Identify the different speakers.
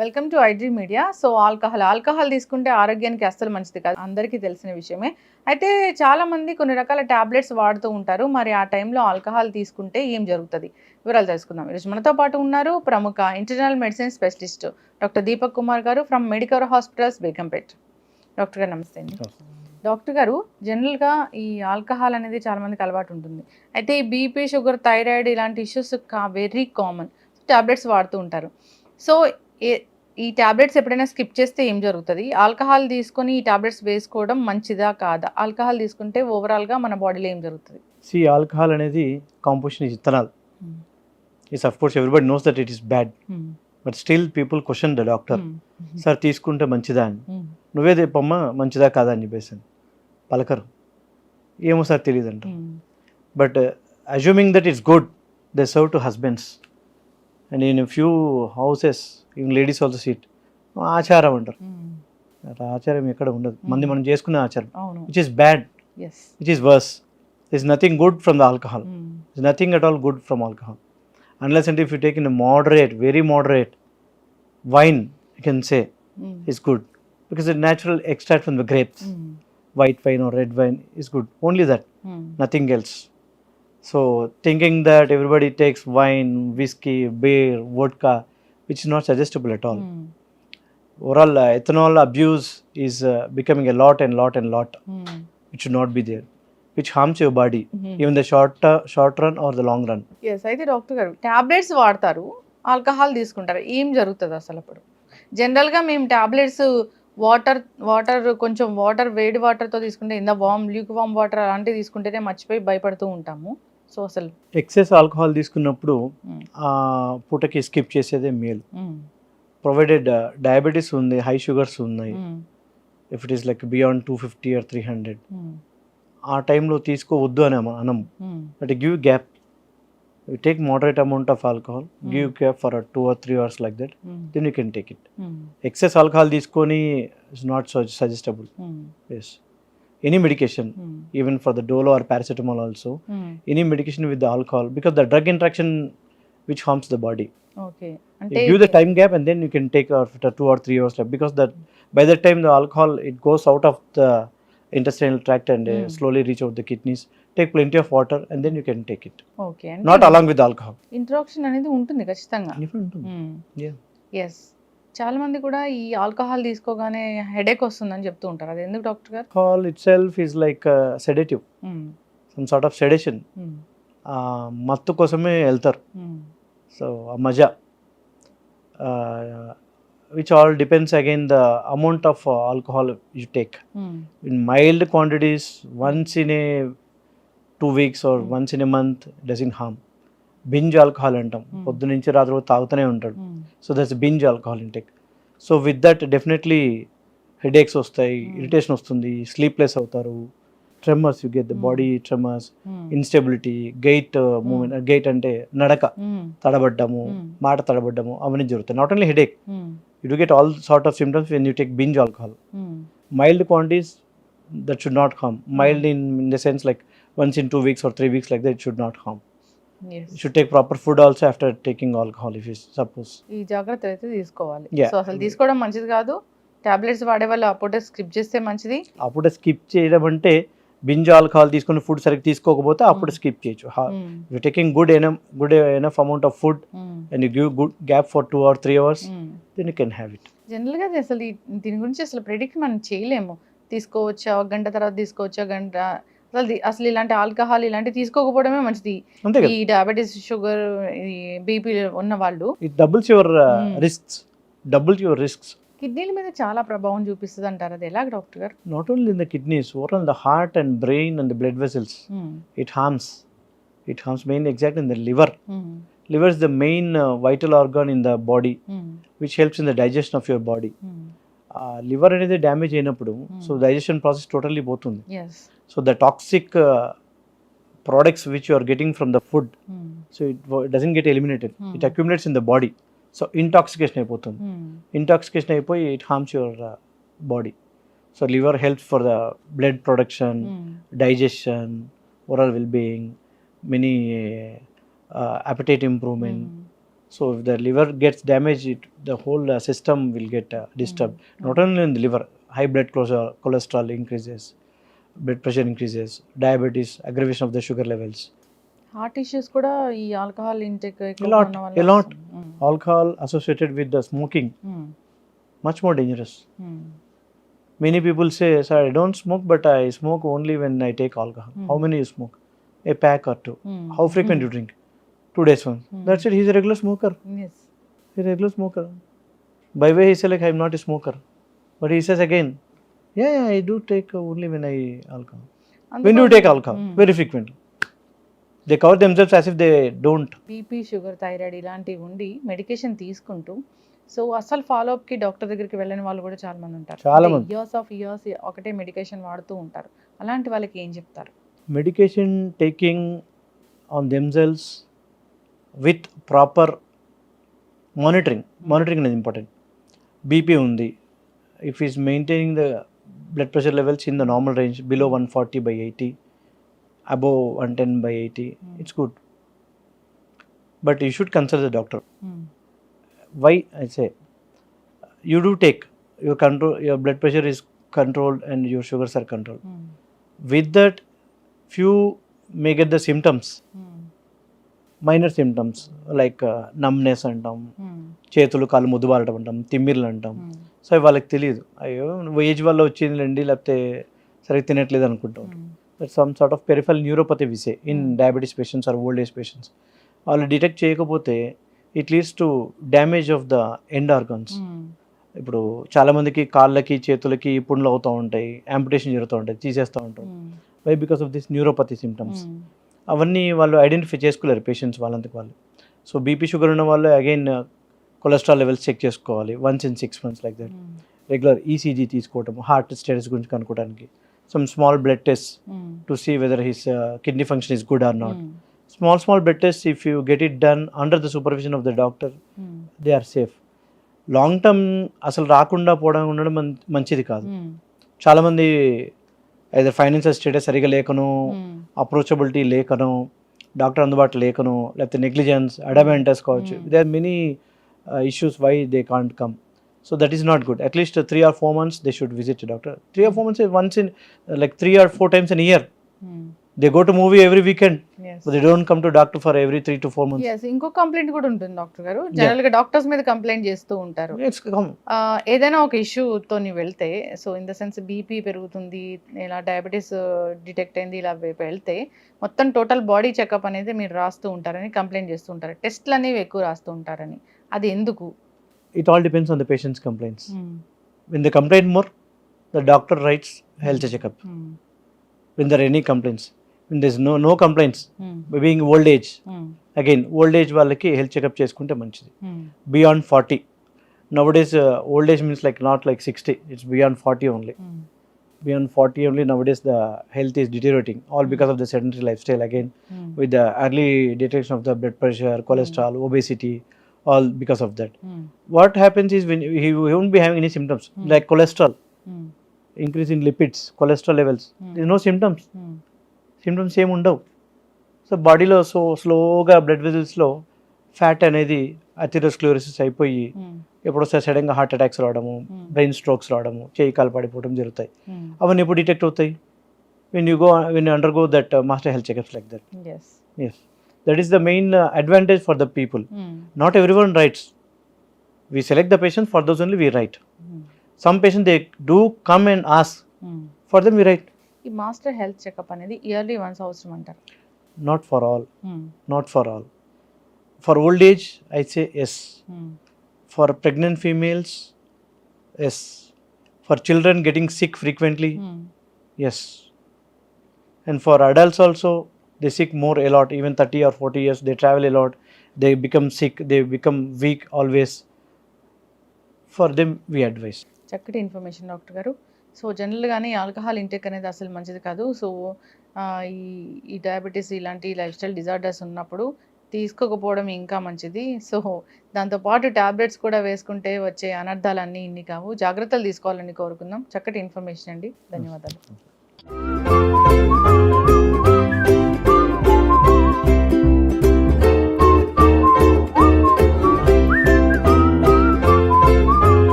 Speaker 1: Welcome to iDream media. So alcohol తీసుకుంటే ఆరోగ్యానికి అస్సలు మంచిది కాదు, అందరికీ తెలిసిన విషయమే. అయితే చాలా మంది కొన్ని రకాల టాబ్లెట్స్ వాడుతూ ఉంటారు. మరి ఆ టైంలో ఆల్కహాల్ తీసుకుంటే ఏం జరుగుతుంది, వివరాలు తెలుసుకుందాం. ఈరోజు మనతో పాటు ఉన్నారు ప్రముఖ internal medicine specialist doctor Deepak Kumar garu from Medicover hospitals, Begumpet. Doctor garu నమస్తే అండి. డాక్టర్ గారు, జనరల్గా ఈ ఆల్కహాల్ అనేది చాలా మందికి అలవాటు ఉంటుంది. అయితే ఈ బీపీ, షుగర్, థైరాయిడ్ ఇలాంటి ఇష్యూస్ వెరీ కామన్. టాబ్లెట్స్ వాడుతూ ఉంటారు. సో ఈ టాబ్లెట్స్ ఎప్పుడైనా స్కిప్ చేస్తే ఏం జరుగుతుంది? ఆల్కహాల్ తీసుకొని ఈ టాబ్లెట్స్ వేసుకోవడం మంచిదా కాదా? ఆల్కహాల్ తీసుకుంటే ఓవరాల్గా మన బాడీలో ఏం జరుగుతుంది?
Speaker 2: ఆల్కహాల్ అనేది composition is ethanol. Of course everybody knows that it is bad, but still people question the doctor, sir తీసుకుంటే మంచిదా అని. నువ్వే చెప్పమ్మా మంచిదా కాదా అని చెప్పేసి పలకరు. ఏమో సార్ తెలియదు అంట. But assuming that it's good, they serve to husbands and in few houses even ladies also seat ఆచారం అంటారు. ఆచారం ఎక్కడ ఉండదు, మనం చేసుకునే ఆచారం which is bad, which is worse. There is nothing good from the alcohol. There is nothing at all good from alcohol. Unless and if you take in a moderate, very moderate wine, you can say is good. Because the natural extract from the grapes, white wine or red wine is good. Only that, nothing else. So thinking that everybody takes wine, whiskey, beer, vodka, which is not suggestible at all. Overall, ethanol abuse is becoming a lot. It should not be there. Which harms your body, even the short run or the long run.
Speaker 1: Yes, అయితే doctor గారు tablets వాడతారు, alcohol తీసుకుంటారు, ఏం జరుగుతుంది అసలు? అప్పుడు జనరల్గా మేము టాబ్లెట్స్ వాటర్ వేడి వాటర్తో తీసుకుంటే ల్యూక్ వామ్ వాటర్ అలాంటివి తీసుకుంటేనే మర్చిపోయి భయపడుతూ ఉంటాము. సో అసలు
Speaker 2: ఎక్సెస్ ఆల్కహాల్ తీసుకున్నప్పుడు ఆ పూటకి స్కిప్ చేసేదే మేలు. ప్రొవైడెడ్ డయాబెటీస్ ఉంది, హై షుగర్స్ ఉన్నాయి, if it is like beyond 250 or 300, ఆ టైంలో తీసుకోవద్దు అని అనము. But give gap. You take moderate amount of alcohol, give gap for 2 or 3 hours like that, then you can take it. Excess alcohol తీసుకొని is not suggestable. Yes, any medication, even for the Dolo or paracetamol also, any medication with the alcohol, because the drug interaction which harms the body.
Speaker 1: Okay.
Speaker 2: Give the time gap and then you can take after 2 or 3 hours, because that by that time the alcohol it goes out of the intestinal tract and slowly reach out the kidneys. Take plenty of water and then you can take it.
Speaker 1: Okay.
Speaker 2: Not along with the alcohol.
Speaker 1: Introduction అనేది ఉంటుంది ఖచ్చితంగా. Yes. చాలా మంది కూడా ఈ alcohol తీసుకోగానే headache వస్తుందని చెప్తూ ఉంటారు. అది ఎందుకు డాక్టర్ గారు?
Speaker 2: Alcohol itself is like a sedative, some sort of sedation. మత్తు కోసమే వెళ్తారు. సో ఆ మజా, which all depends again the amount of alcohol you take. In mild quantities, once in a 2 weeks or once in a month, doesn't harm. Binge alcohol అంటాం, పొద్దు నుంచి రాత్రి తాగుతూనే ఉంటాడు. So that's binge alcohol intake. So with that definitely headaches వస్తాయి, irritation వస్తుంది, sleepless అవుతారు, tremors, you get the body tremors, instability, gait movement. Gait అంటే నడక తడబడ్డము, మాట తడబడ్డము, అవన్నీ జరుగుతాయి. Not only headache, you do get all sort of symptoms when you take binge alcohol. Mild quantities that should not harm. Mild in the sense like once in 2 weeks or 3 weeks like that, it should not harm.
Speaker 1: Yes.
Speaker 2: You should take proper food also after taking alcohol, if you suppose.
Speaker 1: ఈ జాగ్రత్తలు అయితే తీసుకోవాలి.
Speaker 2: Yeah.
Speaker 1: So అసలు తీసుకోవడం మంచిది కాదు. Tablets వాడే వాళ్ళు అప్పుడే స్కిప్ చేస్తే మంచిది.
Speaker 2: అప్పుడే స్కిప్ చేయడం అంటే బింజ్ ఆల్కహాల్ తీసుకుని ఫుడ్ సరిగ్గా తీసుకోకపోతే అప్పుడు స్కిప్ చేయొచ్చు. You taking good enough amount of food and you give good gap for 2 or 3 hours, then you can have it.
Speaker 1: జనరల్గా అసలు దీని గురించి అసలు ప్రెడిక్ట్ మనం చేయలేము. తీసుకోవచ్చా, ఒక గంట తర్వాత తీసుకోవచ్చా, గంట అసలు ఇలాంటి ఆల్కహాల్ ఇలాంటివి తీసుకోకపోవడమే మంచిది. ఈ డయాబెటీస్, షుగర్, బీపీ ఉన్న వాళ్ళు.
Speaker 2: It doubles your risks.
Speaker 1: కిడ్నీల మీద చాలా ప్రభావం చూపిస్తుంది అంటారు, అది ఎలా doctor garu?
Speaker 2: Not only in the kidneys, overall the heart and brain and the blood vessels. It harms mainly exactly in the liver. Liver is the main vital organ in the body, which helps in the digestion of your body. Liver అనేది damage అయినప్పుడు so digestion process totally పోతుంది. So the toxic products which you are getting from the food, so it doesn't get eliminated, it accumulates in the body. So intoxication అయిపోతుంది. Intoxication అయిపోయి it harms your body. So liver helps for the blood production, digestion, oral well-being, many appetite improvement, So if the liver gets damaged, the whole system will get disturbed. Not only in the liver, high blood cholesterol increases, blood pressure increases, diabetes, aggravation of the sugar levels.
Speaker 1: Heart issues కూడా ఈ alcohol intake
Speaker 2: A
Speaker 1: ఎక్కువ
Speaker 2: lot,
Speaker 1: ఉన్న వల్ల
Speaker 2: a lot.
Speaker 1: వస్తుంది.
Speaker 2: Alcohol associated with the smoking, much more dangerous. Many people say, sir, I don't smoke, but I smoke only when I take alcohol. How many you smoke? A pack or two. How frequent you drink? 2 days once. That's it. He's a regular smoker.
Speaker 1: Yes.
Speaker 2: He's a regular smoker. By way, he says like, I'm not a smoker. But he says again, yeah, I do take only when I alcohol. When do you take alcohol? Very frequently. They cover themselves as if they don't.
Speaker 1: BP, sugar, thyroid ఇలాంటివి ఉండి medication తీసుకుంటూ so అసలు ఫాలోఅప్కి doctor దగ్గరికి వెళ్ళని వాళ్ళు కూడా చాలా మంది ఉంటారు.
Speaker 2: చాలా మంది.
Speaker 1: ఇయర్స్ ఒకటే మెడికేషన్ వాడుతూ ఉంటారు. అలాంటి వాళ్ళకి ఏం చెప్తారు?
Speaker 2: Medication taking on themselves with proper monitoring. Monitoring is important. BP undi. If he's maintaining the blood pressure levels in the normal range, below 140/80, above 110/80, it's good. But you should consult the doctor. Why I say, you do take your blood pressure is controlled and your sugars are controlled. With that, few may get the symptoms, minor symptoms like numbness అంటాం, చేతులు కాళ్ళు ముద్దుబారటం అంటాం, తిమ్మిర్లు అంటాం. So అవి వాళ్ళకి తెలియదు, అయ్యో age వల్ల వచ్చిందిలేండి, లేకపోతే సరిగ్గా తినట్లేదు అనుకుంటాం. But some sort of peripheral neuropathy we see in diabetes patients or old age patients. వాళ్ళు డిటెక్ట్ చేయకపోతే it leads to damage of the end organs. ఇప్పుడు చాలామందికి కాళ్ళకి చేతులకి పుండ్లు అవుతూ ఉంటాయి, యాంపిటేషన్ జరుగుతూ ఉంటాయి, తీసేస్తూ ఉంటాం. Why? Because of this neuropathy symptoms. అవన్నీ వాళ్ళు ఐడెంటిఫై చేసుకోలేరు పేషెంట్స్ వాళ్ళంతకు వాళ్ళు. సో బీపీ షుగర్ ఉన్న వాళ్ళు అగైన్ కొలెస్ట్రాల్ లెవెల్స్ చెక్ చేసుకోవాలి once in 6 months like that. Regular ECG తీసుకోవటం, హార్ట్ స్టేటస్ గురించి కనుక్కోవడానికి, some small blood test to see whether his kidney function is good or not. Small blood tests, if you get it done under the supervision of the doctor, they are safe. Long term అసలు రాకుండా పోవడం ఉండడం మంచిది కాదు. చాలామంది either financial status సరిగా లేకనో, approachability లేకనో, డాక్టర్ అందుబాటులో లేకనో, లేకపోతే నెగ్లిజెన్స్, అడమెంటస్ కావచ్చు. They are many issues why they can't come. So that is not good. At least 3 or 4 months they should visit a doctor. 3 or 4 months, once in like 3 or 4 times in a year. They go to movie every weekend, but they don't come to doctor for every 3 to 4 months.
Speaker 1: Yes, ఇంకో complaint కూడా ఉంటుంది doctor గారు. General గా doctors మీద complaint చేస్తూ ఉంటారు. ఏదైనా ఒక ఇష్యూతో వెళ్తే, so in the sense BP పెరుగుతుంది, ఇలా డయాబెటీస్ డిటెక్ట్ అయింది, ఇలా వెళ్తే మొత్తం టోటల్ బాడీ చెకప్ అనేది మీరు రాస్తూ ఉంటారని కంప్లైంట్ చేస్తూ ఉంటారు. టెస్ట్లు అనేవి ఎక్కువ రాస్తూ ఉంటారని, అది ఎందుకు?
Speaker 2: It all depends on the patient's complaints. When they complain more, the doctor writes health checkup. When there are any complaints, when there's no complaints, being old age, again old age వాళ్ళకి health checkup చేసుకుంటే మంచిది. Beyond 40, nowadays old age means like not like 60, it's beyond 40 only. Beyond 40 only nowadays the health is deteriorating, all because of the sedentary lifestyle, again with the early detection of the blood pressure, cholesterol, obesity, all because of that. What happens is when he won't be having any symptoms like cholesterol, increase in lipids, cholesterol levels, there is no symptoms. Symptoms ఏమి ఉండవు. So బాడీలో so స్లోగా blood వెజల్స్లో fat అనేది atherosclerosis అయిపోయి ఎప్పుడొస్తే సడన్గా heart attacks రావడము, brain strokes రావడము, చేయి కాలు పడిపోవడం జరుగుతాయి. అవన్నీ ఎప్పుడు డిటెక్ట్ అవుతాయి? when you undergo that master health checkups like that. Yes, that is the main advantage for the people. Not everyone writes. We select the patients, for those only we write. Some patients they do come and ask, for them we write.
Speaker 1: ఈ master health checkup అనేది yearly once అవసరం అంటారు?
Speaker 2: Not for all. Not for all. For old age, I say yes. For pregnant females, yes. For children getting sick frequently, yes. And for adults also, they sick more a lot. Even 30 or 40 years, they travel a lot. They become sick. They become weak always. For them, we advise.
Speaker 1: చక్కటి information doctor గారు. So జనరల్గానే alcohol intake అనేది అసలు మంచిది కాదు. So ఈ diabetes ఇలాంటి life style disorders ఉన్నప్పుడు తీసుకోకపోవడం ఇంకా మంచిది. సో దాంతోపాటు ట్యాబ్లెట్స్ కూడా వేసుకుంటే వచ్చే అనర్థాలన్నీ ఇన్ని కావు. జాగ్రత్తలు తీసుకోవాలని కోరుకుందాం. చక్కటి ఇన్ఫర్మేషన్ అండి. ధన్యవాదాలు.